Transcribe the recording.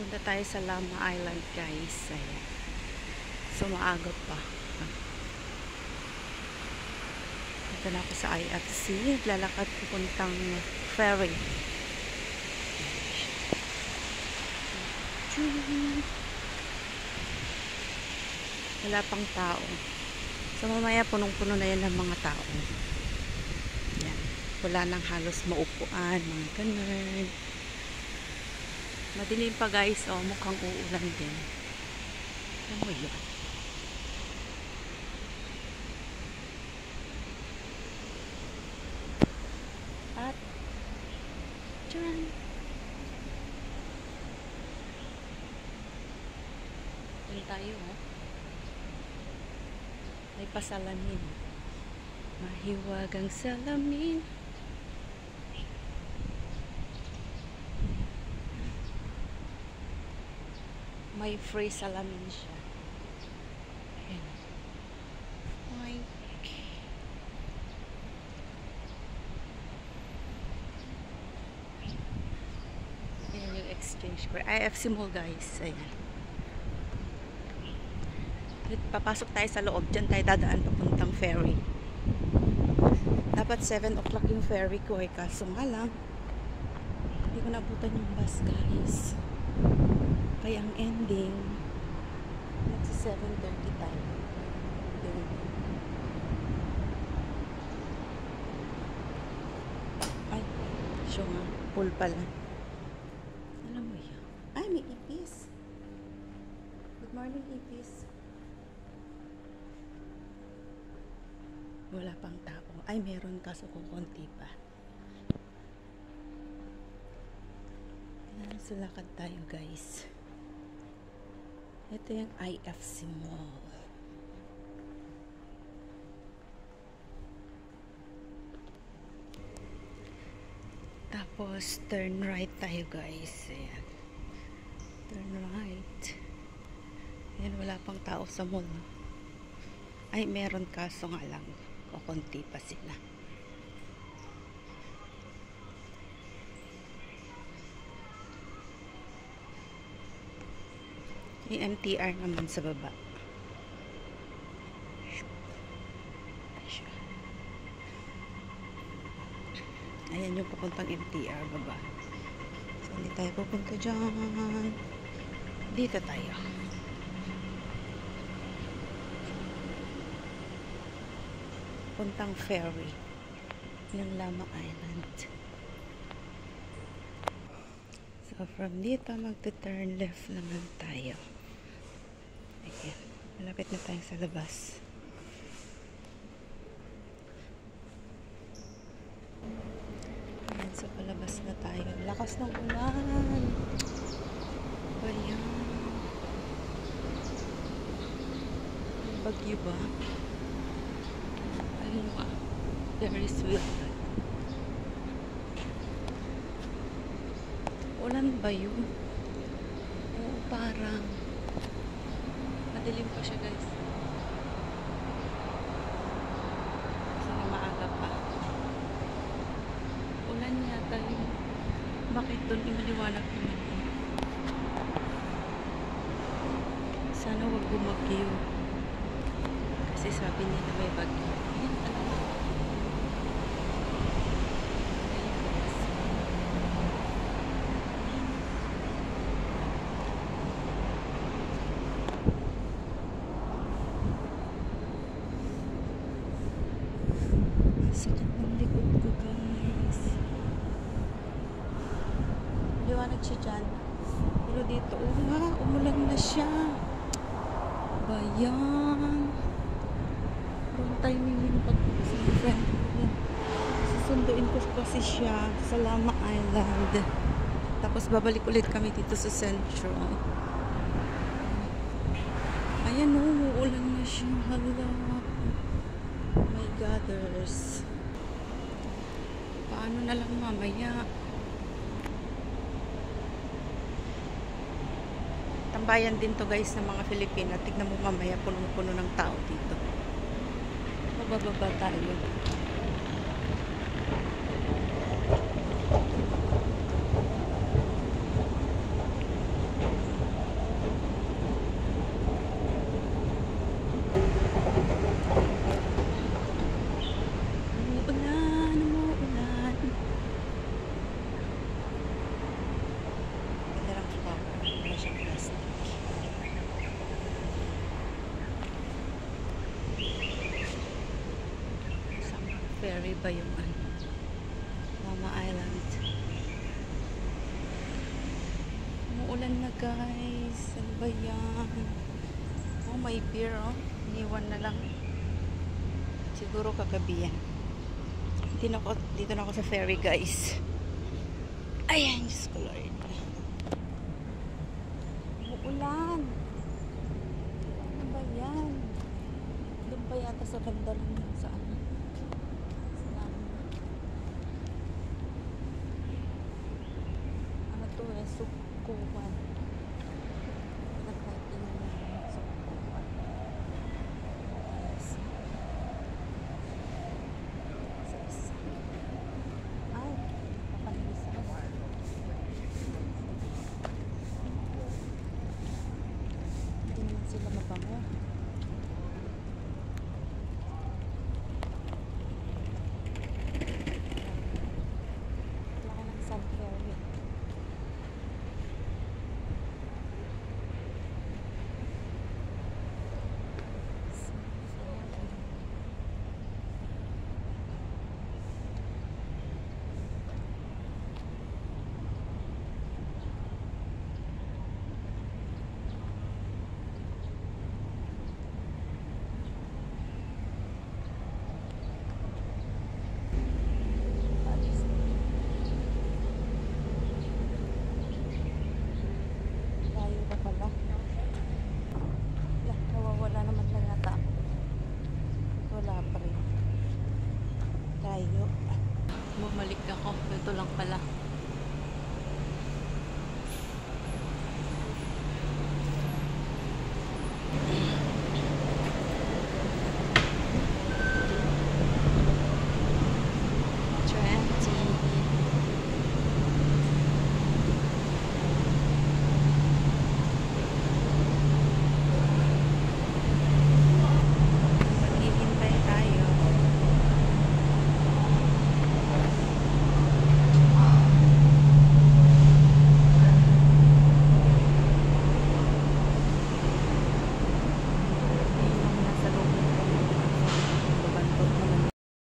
Punta tayo sa Lama Island, guys. Ayan. So, maaga pa. Punta na ako sa IFC. Lalakad pupuntang ferry. Wala pang tao. So, mamaya punong-puno na yan ng mga tao. Yan. Wala nang halos maupuan, mga ganun. Madilim pa, guys. Oh, mukhang uulan din. Ano mo yan? At dyan. Dyan tayo, oh. May pasalamin. Mahiwagang salamin. May free salamin siya. Ayan. Ayan yung exchange square. IFC Mall, guys. Ayan. Papasok tayo sa loob. Diyan tayo dadaan papuntang ferry. Dapat 7 o'clock yung ferry ko eh. Kaso nga lang, hindi ko nabutan yung bus, guys. Kaya ang ending, nagsa 7:30 tayo. Ay, siya nga. Pool pala. Alam mo yan. Ay, may ipis. Good morning, ipis. Wala pang tao. Ay, meron kaso kung konti pa. Ayan, sulakad tayo, guys. Ito yung IFC Mall. Tapos, turn right tayo, guys. Ayan. Turn right. Ayan, wala pang tao sa mall. Ay, meron kaso nga lang. O konti pa sila. Yung MTR naman sa baba. Ayan yung papuntang MTR baba. So, hindi tayo pupunta dyan. Dito tayo. Puntang ferry ng Lama Island. So, from dito, magte-turn left naman tayo. Ayan. Malapit na tayo sa labas. Ayan. So, palabas na tayo. Lakas ng ulan. Ayan. Bagyo ba? Ayun ba? Very sweet. Ulan ba yun? Oo, parang madilim pa siya, guys. Kasi na maaga pa. Ulan yata yun. Bakit doon imaliwanag naman yun? Sana wag bumagyo. Kasi sabi nila may bagyo. Ayan talaga. Sakit ng likod ko, guys. Liwanag siya dyan. Pero dito, umulan na siya. Bayan. Wrong timing yung pag-sunset. Susunduin ko kasi siya sa Lama Island. Tapos babalik ulit kami dito sa Central. Ayan o, uulan na siya. Hala. My gothers. Paano na lang mamaya? Tambayan din to, guys, ng mga Filipina. Tignan mo mamaya, punong-puno ng tao dito. Mabababa tayo. ferry ba yung ano? Lama Island. Umuulan na guys. Ano ba yan? Oh, may beer oh. Iniwan na lang. Siguro kagabi yan. Dito na ako sa ferry guys. Ayan, Diyos ko Lord. Umuulan. Ano ba yan? Doon pa yata sa banda lang yun sa ano. Sa namin. Ano to eh? Sukuan. Pinag-hiking na yung Sukuan. Yes. Sa isa. Ay, papanilis ako. Hindi naman sila mabango. Laki ng Sun Ferry. Layo na pala. Nawawala naman na yata ako. Wala pa rin. Layo. Bumalik ako. Ito lang pala.